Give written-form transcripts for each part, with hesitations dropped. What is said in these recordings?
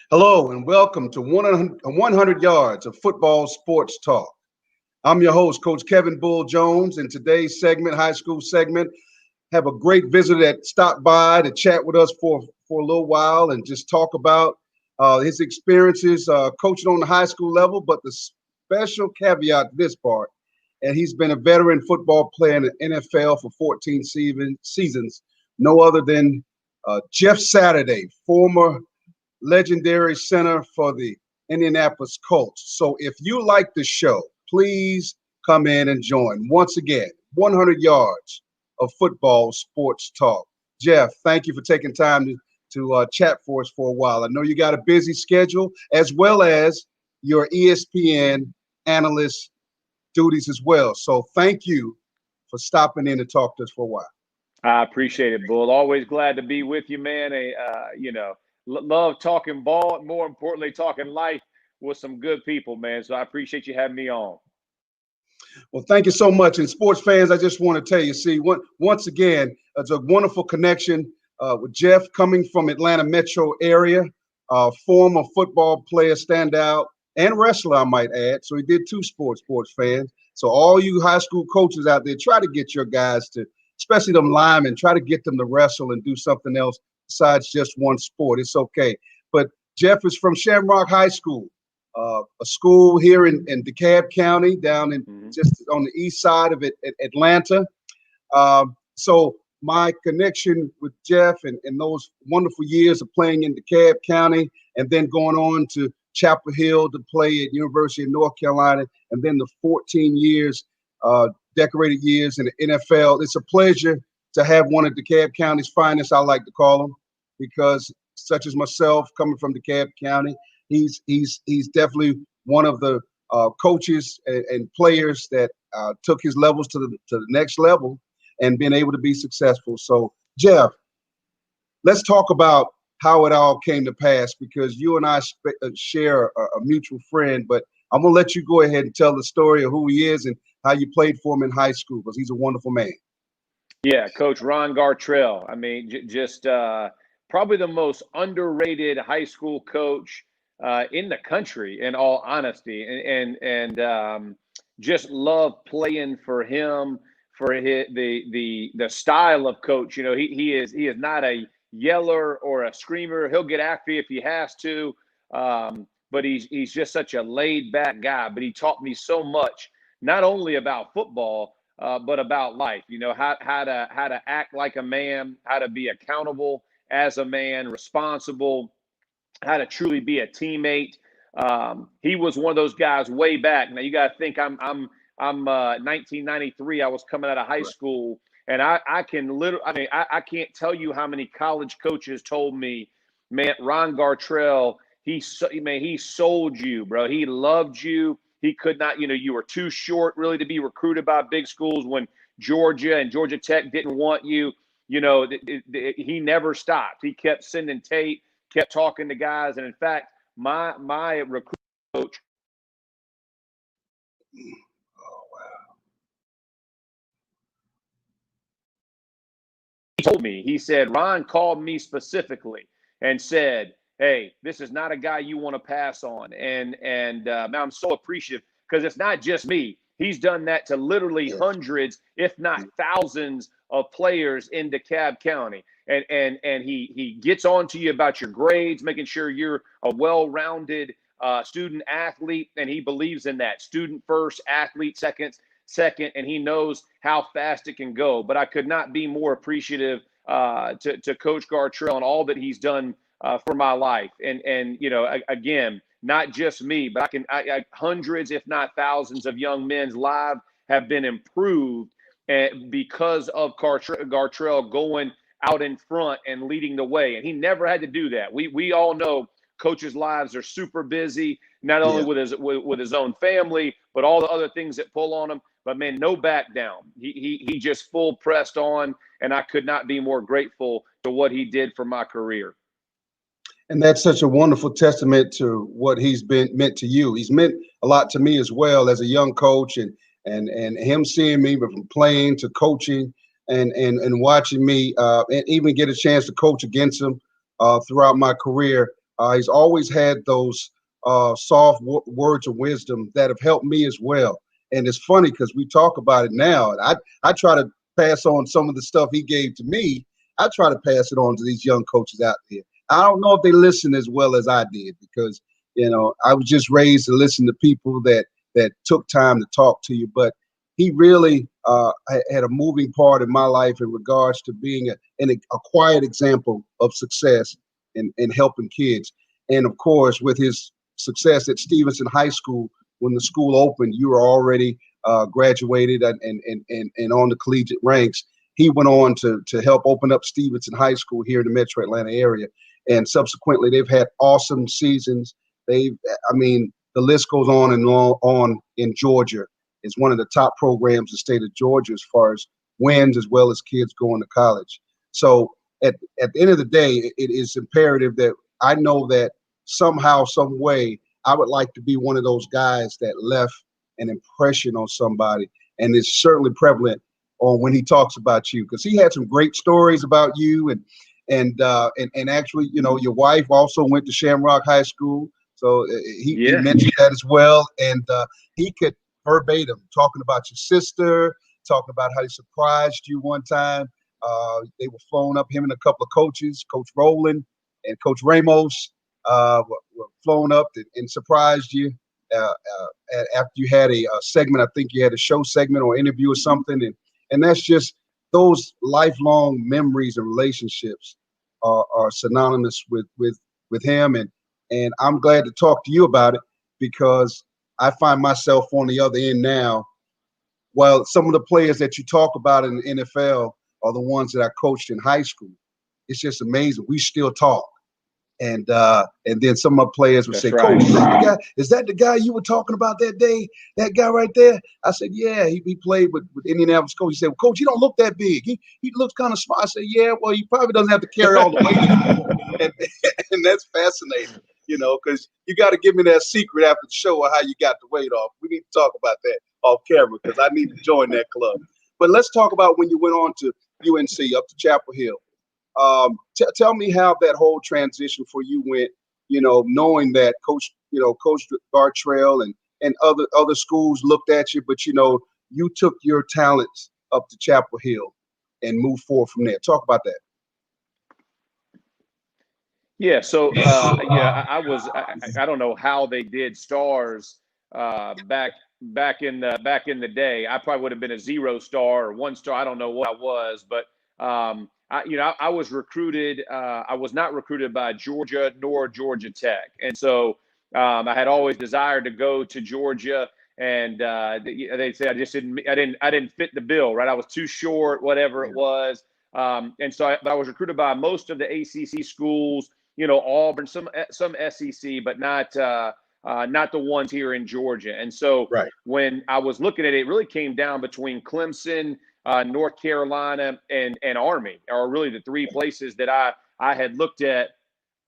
Hello and welcome to 100 Yards of Football Sports Talk. I'm your host, Coach Kevin Bull Jones. In today's segment, high school segment, have a great visitor that stopped by to chat with us for a little while and just talk about his experiences coaching on the high school level. But the special caveat to this part, and he's been a veteran football player in the NFL for 14 seasons, no other than Jeff Saturday, former legendary center for the Indianapolis Colts. So if you like the show, please come in and join. Once again, 100 yards of football sports talk. Jeff, thank you for taking time to chat for us for a while. I know you got a busy schedule as well as your ESPN analyst duties as well. So thank you for stopping in to talk to us for a while. I appreciate it, Bull. Always glad to be with you, man. Love talking ball, more importantly, talking life with some good people, man. So I appreciate you having me on. Well, thank you so much. And sports fans, I just want to tell you, once again, it's a wonderful connection with Jeff coming from Atlanta metro area, former football player, standout, and wrestler, I might add. So he did two sports fans. So all you high school coaches out there, try to get your guys to, especially them linemen, try to get them to wrestle and do something else besides just one sport. It's okay. But Jeff is from Shamrock High School, a school here in DeKalb County, down in just on the east side of Atlanta. So my connection with Jeff and those wonderful years of playing in DeKalb County and then going on to Chapel Hill to play at University of North Carolina, and then the 14 years, decorated years in the NFL. It's a pleasure to have one of DeKalb County's finest, I like to call him, because such as myself, coming from DeKalb County, he's definitely one of the coaches and players that took his levels to the next level and been able to be successful. So, Jeff, let's talk about how it all came to pass, because you and I share a mutual friend. But I'm gonna let you go ahead and tell the story of who he is and how you played for him in high school, because he's a wonderful man. Yeah, Coach Ron Gartrell. I mean, just probably the most underrated high school coach in the country, in all honesty, and just love playing for him, for the style of coach. You know, he is not a yeller or a screamer. He'll get after you if he has to, but he's just such a laid back guy. But he taught me so much, not only about football, but about life. You know, how to act like a man, how to be accountable as a man, responsible, how to truly be a teammate. He was one of those guys way back. Now you got to think I'm 1993. I was coming out of high school, and I can't tell you how many college coaches told me, man, Ron Gartrell, he sold you, bro. He loved you. He could not, you were too short really to be recruited by big schools when Georgia and Georgia Tech didn't want you. He never stopped. He kept sending tape, kept talking to guys. And in fact, my recruit coach. Oh, wow. He told me, he said, Ron called me specifically and said, hey, this is not a guy you want to pass on. And I'm so appreciative, because it's not just me. He's done that to literally hundreds, if not thousands, of players in DeKalb County. And he gets on to you about your grades, making sure you're a well-rounded student athlete. And he believes in that. Student first, athlete second, and he knows how fast it can go. But I could not be more appreciative to Coach Gartrell and all that he's done for my life. And again, not just me, but hundreds, if not thousands, of young men's lives have been improved because of Gartrell going out in front and leading the way. And he never had to do that. We all know coaches' lives are super busy, not only with his own family, but all the other things that pull on him. But man, no back down. He just full pressed on, and I could not be more grateful to what he did for my career. And that's such a wonderful testament to what he's been meant to you. He's meant a lot to me as well as a young coach, and him seeing me from playing to coaching and watching me and even get a chance to coach against him throughout my career. He's always had those soft words of wisdom that have helped me as well. And it's funny because we talk about it now, and I try to pass on some of the stuff he gave to me. I try to pass it on to these young coaches out there. I don't know if they listen as well as I did because I was just raised to listen to people that took time to talk to you. But he really had a moving part in my life in regards to being a quiet example of success in helping kids. And of course, with his success at Stevenson High School, when the school opened, you were already graduated and on the collegiate ranks. He went on to help open up Stevenson High School here in the Metro Atlanta area. And subsequently, they've had awesome seasons. The list goes on and on in Georgia. It's one of the top programs in the state of Georgia as far as wins, as well as kids going to college. So at the end of the day, it is imperative that I know that somehow, some way, I would like to be one of those guys that left an impression on somebody. And it's certainly prevalent on when he talks about you, because he had some great stories about you. And actually, your wife also went to Shamrock High School. So he mentioned that as well. And he could verbatim talking about your sister, talking about how he surprised you one time. They were flown up, him and a couple of coaches, Coach Rowland and Coach Ramos, were flown up and surprised you after you had a segment. I think you had a show segment or interview or something. And that's just those lifelong memories and relationships are synonymous with him. And I'm glad to talk to you about it because I find myself on the other end now. While some of the players that you talk about in the NFL are the ones that I coached in high school, it's just amazing. We still talk. And then some of my players would say, Coach, is that the guy you were talking about that day? That guy right there? I said, yeah, he played with Indianapolis Colts. He said, well, Coach, you don't look that big. He looks kind of small. I said, yeah, well, he probably doesn't have to carry all the weight. and that's fascinating, because you got to give me that secret after the show of how you got the weight off. We need to talk about that off camera because I need to join that club. But let's talk about when you went on to UNC, up to Chapel Hill. Tell me how that whole transition for you went, knowing that Coach Gartrell and other schools looked at you, but, you took your talents up to Chapel Hill and moved forward from there. Talk about that. Yeah. So, I don't know how they did stars back in the day. I probably would have been a 0-star or 1-star. I don't know what I was, but I was recruited. I was not recruited by Georgia nor Georgia Tech, and so I had always desired to go to Georgia. And they said I didn't fit the bill. Right, I was too short, whatever it was. And so, but I was recruited by most of the ACC schools. Auburn, some SEC, but not the ones here in Georgia. And so when I was looking at it, it really came down between Clemson, North Carolina, and Army are really the three places that I had looked at.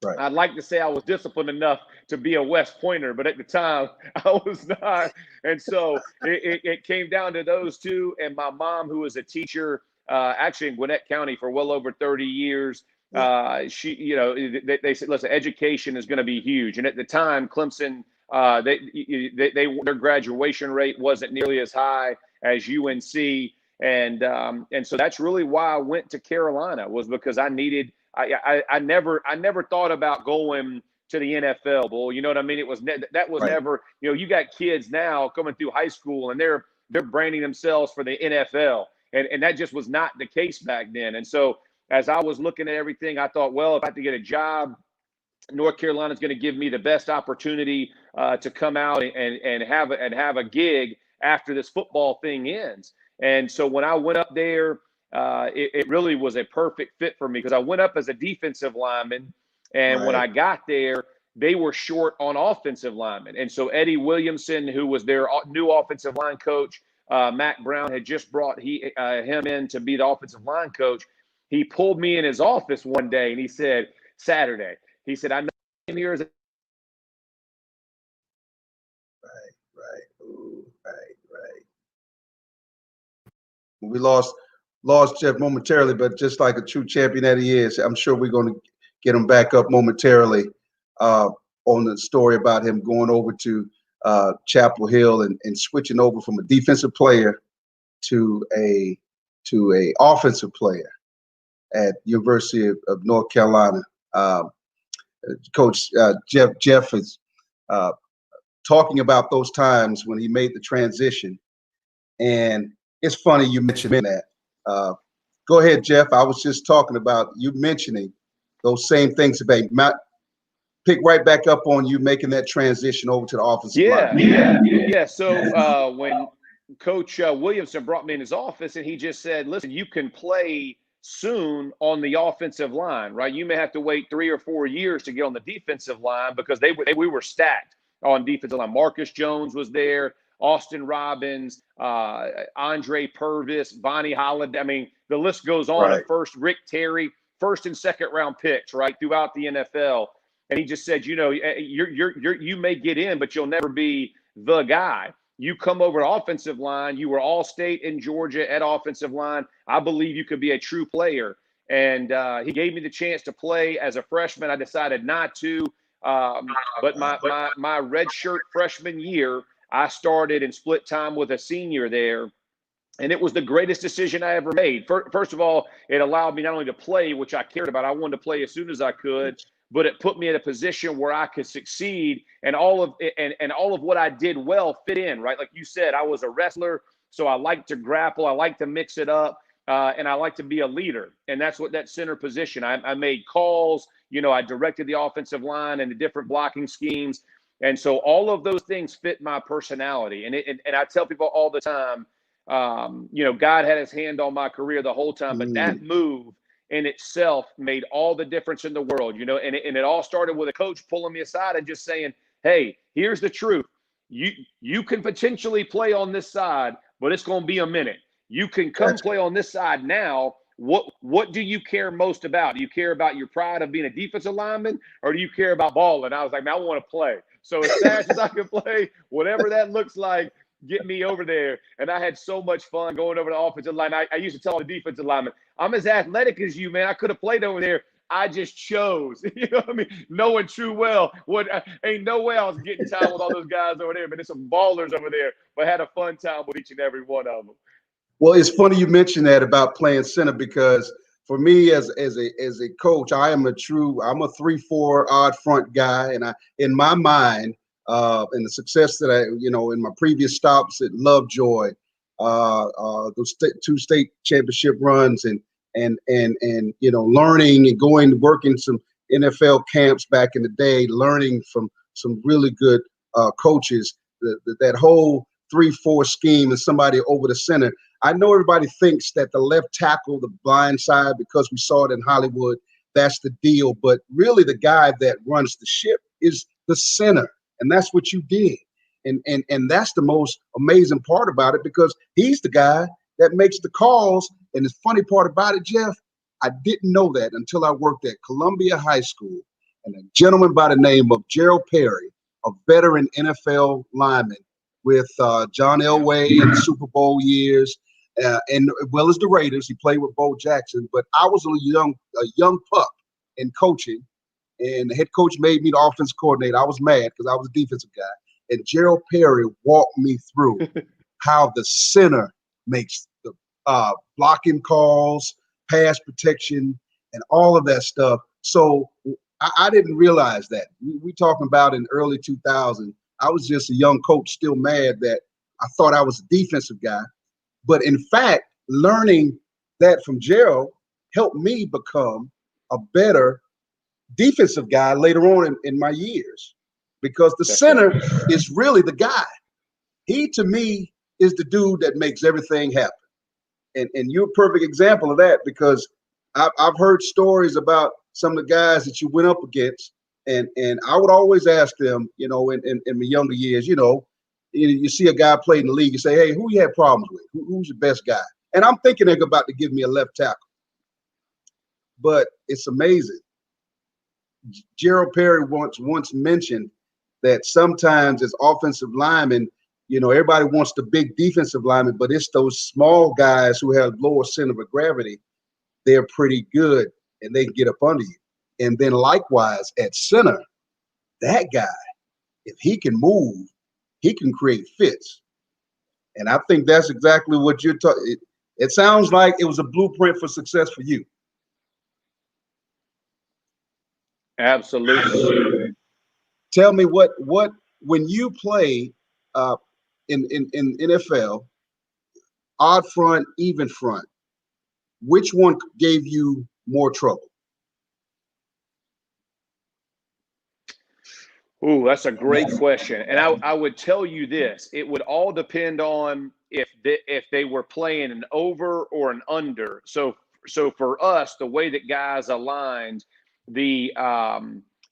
Right. I'd like to say I was disciplined enough to be a West Pointer, but at the time I was not. And so it came down to those two. And my mom, who was a teacher, actually in Gwinnett County for well over 30 years, she, they said, listen, education is going to be huge. And at the time, Clemson, their graduation rate wasn't nearly as high as UNC. And so that's really why I went to Carolina, was because I needed, I never thought about going to the NFL, Bull. You know what I mean? It was that was never, you got kids now coming through high school and they're branding themselves for the NFL. And that just was not the case back then. And so as I was looking at everything, I thought, well, if I have to get a job, North Carolina is going to give me the best opportunity to come out and have a gig after this football thing ends. And so when I went up there, it really was a perfect fit for me because I went up as a defensive lineman. And when I got there, they were short on offensive linemen. And so Eddie Williamson, who was their new offensive line coach, Mac Brown had just brought him in to be the offensive line coach. He pulled me in his office one day and he said, Saturday, he said, I know him here as a Right. We lost Jeff momentarily, but just like a true champion that he is, I'm sure we're going to get him back up momentarily. on the story about him going over to Chapel Hill and switching over from a defensive player to a offensive player at University of North Carolina. Coach Jeff is talking about those times when he made the transition, and it's funny you mentioned that. Go ahead, Jeff. I was just talking about you mentioning those same things today. Pick right back up on you making that transition over to the offensive line. Yeah. So when Coach Williamson brought me in his office, and he just said, "Listen, you can play soon on the offensive line, right? You may have to wait 3 or 4 years to get on the defensive line because we were stacked on defensive line. Marcus Jones was there, Austin Robbins, Andre Purvis, Vonnie Holliday. I mean, the list goes on. Right. First, Rick Terry, first and second round picks, right, throughout the NFL." And he just said, you may get in, but you'll never be the guy. You come over to offensive line. You were all-state in Georgia at offensive line. I believe you could be a true player. And he gave me the chance to play as a freshman. I decided not to. But my redshirt freshman year, I started and split time with a senior there. And it was the greatest decision I ever made. First of all, it allowed me not only to play, which I cared about. I wanted to play as soon as I could. But it put me in a position where I could succeed, and all of what I did well fit in, right? Like you said, I was a wrestler, so I like to grapple, I like to mix it up, and I like to be a leader. And that's what that center position. I made calls, I directed the offensive line and the different blocking schemes, and so all of those things fit my personality. And I tell people all the time, God had His hand on my career the whole time, but that move in itself made all the difference in the world, and it all started with a coach pulling me aside and just saying, "Hey, here's the truth. You can potentially play on this side, but it's going to be a minute. You can come play on this side now. What do you care most about? Do you care about your pride of being a defensive lineman, or do you care about balling?" I was like, "Man, I want to play. So as fast as I can play, whatever that looks like, get me over there." And I had so much fun going over the offensive line. I used to tell the defensive linemen, "I'm as athletic as you, man. I could have played over there. I just chose." You know what I mean? Knowing true well, ain't no way I was getting time with all those guys over there, but there's some ballers over there, but had a fun time with each and every one of them. Well, it's funny you mentioned that about playing center, because for me as a coach, I'm a 3-4 odd front guy, and in my mind, and the success that I, in my previous stops at Lovejoy, those 2 state championship runs, and learning and going to work in some NFL camps back in the day, learning from some really good coaches, that whole 3-4 scheme and somebody over the center. I know everybody thinks that the left tackle, the blind side, because we saw it in Hollywood, that's the deal. But really the guy that runs the ship is the center. And that's what you did. And that's the most amazing part about it, because he's the guy that makes the calls. And the funny part about it, Jeff, I didn't know that until I worked at Columbia High School, and a gentleman by the name of Gerald Perry, a veteran NFL lineman with John Elway in the Super Bowl years, and as well as the Raiders. He played with Bo Jackson. But I was a young pup in coaching, and the head coach made me the offensive coordinator. I was mad because I was a defensive guy. And Gerald Perry walked me through how the center makes the blocking calls, pass protection, and all of that stuff. So I didn't realize that. We talking about in early 2000. I was just a young coach, still mad that I thought I was a defensive guy. But in fact, learning that from Gerald helped me become a better defensive guy later on in my years, because the center is really the guy. He, to me, is the dude that makes everything happen. And you're a perfect example of that, because I've heard stories about some of the guys that you went up against, and I would always ask them, in my younger years, you see a guy play in the league, you say, "Hey, who you had problems with? Who's your best guy?" And I'm thinking they're about to give me a left tackle. But it's amazing. Gerald Perry once mentioned that sometimes as offensive linemen, everybody wants the big defensive lineman, but it's those small guys who have lower center of gravity. They're pretty good, and they can get up under you. And then likewise at center, that guy, if he can move, he can create fits. And I think that's exactly what you're talking. It sounds like it was a blueprint for success for you. Absolutely. Tell me what when you play in NFL, odd front, even front, which one gave you more trouble? Ooh, that's a great question. And I would tell you this, it would all depend on if they were playing an over or an under. So for us, the way that guys aligned, the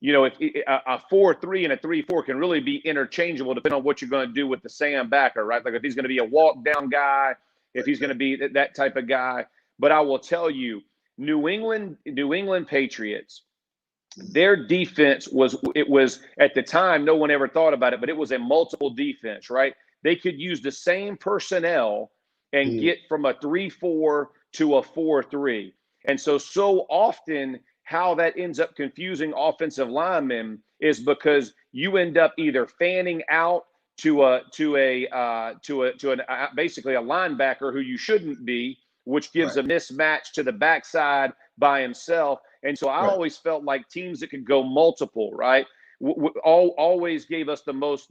if a 4-3 and a 3-4 can really be interchangeable depending on what you're going to do with the Sam backer, right? Like if he's going to be a walk down guy, if he's going to be that type of guy. But I will tell you, New England Patriots, their defense was at the time, no one ever thought about it, but it was a multiple defense, right? They could use the same personnel and get from a 3-4 to a 4-3. And so often how that ends up confusing offensive linemen is because you end up either fanning out to basically a linebacker who you shouldn't be, which gives a mismatch to the backside by himself. And so I always felt like teams that could go multiple, right, always gave us the most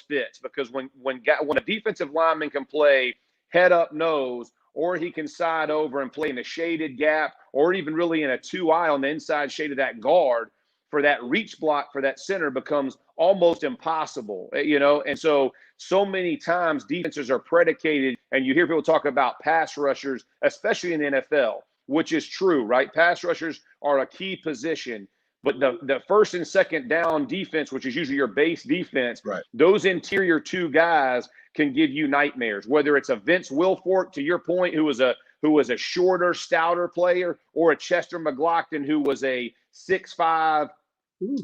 fits, because when a defensive lineman can play head up nose, or he can side over and play in a shaded gap, or even really in a 2-eye on the inside shade of that guard, for that reach block for that center becomes almost impossible, And so many times defenses are predicated, and you hear people talk about pass rushers, especially in the NFL, which is true, right? Pass rushers are a key position, but the first and second down defense, which is usually your base defense, those interior two guys can give you nightmares, whether it's a Vince Wilfork, to your point, who was a shorter, stouter player, or a Chester McLaughlin, who was a 6'5",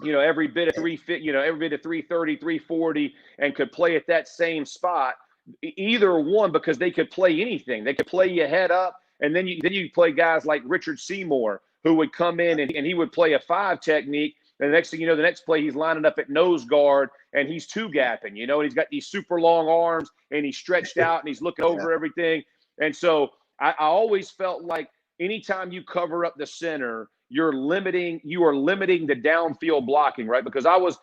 every bit of 330, 340, and could play at that same spot. Either one, because they could play anything. They could play you head up, and then you play guys like Richard Seymour, who would come in and he would play a 5 technique. And the next thing you know, the next play he's lining up at nose guard and he's 2-gapping, and he's got these super long arms and he's stretched out and he's looking over everything. And so I always felt like anytime you cover up the center, you are limiting the downfield blocking, right? Because I was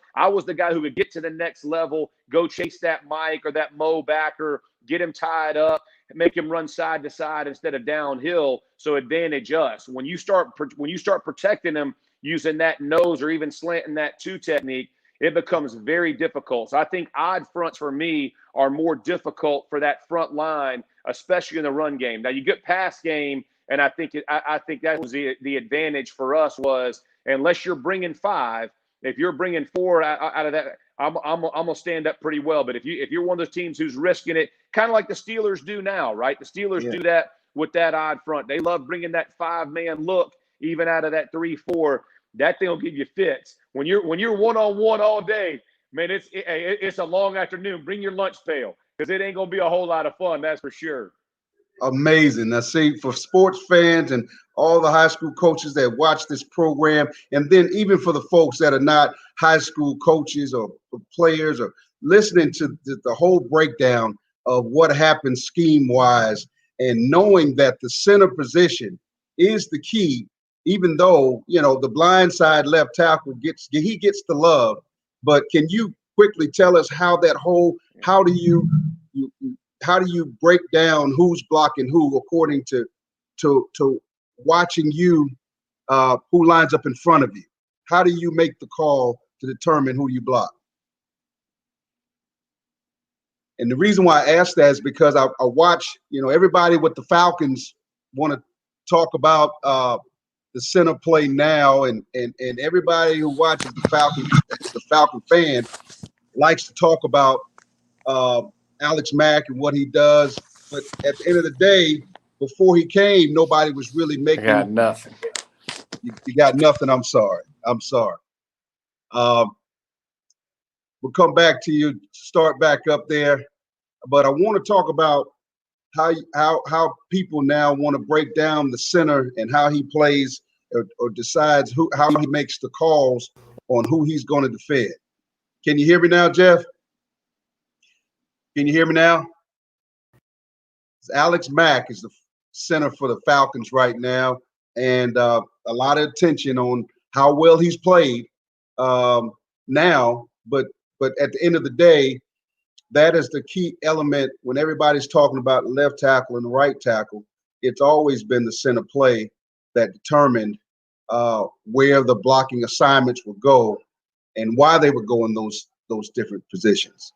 the guy who would get to the next level, go chase that Mike or that Mo backer, get him tied up, make him run side to side instead of downhill, so advantage us. When you start protecting them using that nose or even slanting that 2 technique, it becomes very difficult. So I think odd fronts for me are more difficult for that front line, especially in the run game. Now you get pass game, and I think that was the advantage for us, was unless you're bringing 5, if you're bringing 4 out of that, I'm gonna stand up pretty well. But if you're one of those teams who's risking it, kind of like the Steelers do now, right? The Steelers do that with that odd front. They love bringing that 5-man look even out of that 3-4. That thing will give you fits. When you're one-on-one all day, man, it's a long afternoon. Bring your lunch pail, because it ain't gonna be a whole lot of fun, that's for sure. Amazing. Now, see, for sports fans and all the high school coaches that watch this program, and then even for the folks that are not high school coaches or players, or listening to the whole breakdown of what happens scheme-wise, and knowing that the center position is the key, even though, the blind side left tackle gets the love. But can you quickly tell us how do you break down who's blocking who according to watching you, who lines up in front of you? How do you make the call to determine who you block? And the reason why I ask that is because I watch, everybody with the Falcons want to talk about the center play now, and everybody who watches the Falcon fan, likes to talk about Alex Mack and what he does. But at the end of the day, before he came, nobody was really making. I got nothing. You got nothing. I'm sorry. We'll come back to you, start back up there. But I want to talk about how people now want to break down the center and how he plays or decides how he makes the calls on who he's going to defend. Can you hear me now, Jeff? Can you hear me now? Alex Mack is the center for the Falcons right now, and a lot of attention on how well he's played now. But at the end of the day, that is the key element when everybody's talking about the left tackle and the right tackle. It's always been the center play that determined where the blocking assignments would go and why they would go in those different positions.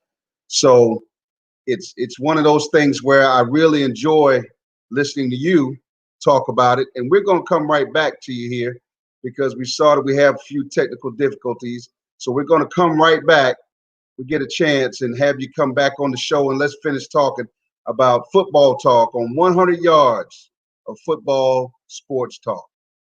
So it's one of those things where I really enjoy listening to you talk about it. And we're going to come right back to you here because we saw that we have a few technical difficulties. So we're going to come right back. We get a chance and have you come back on the show and let's finish talking about football talk on 100 yards of football sports talk.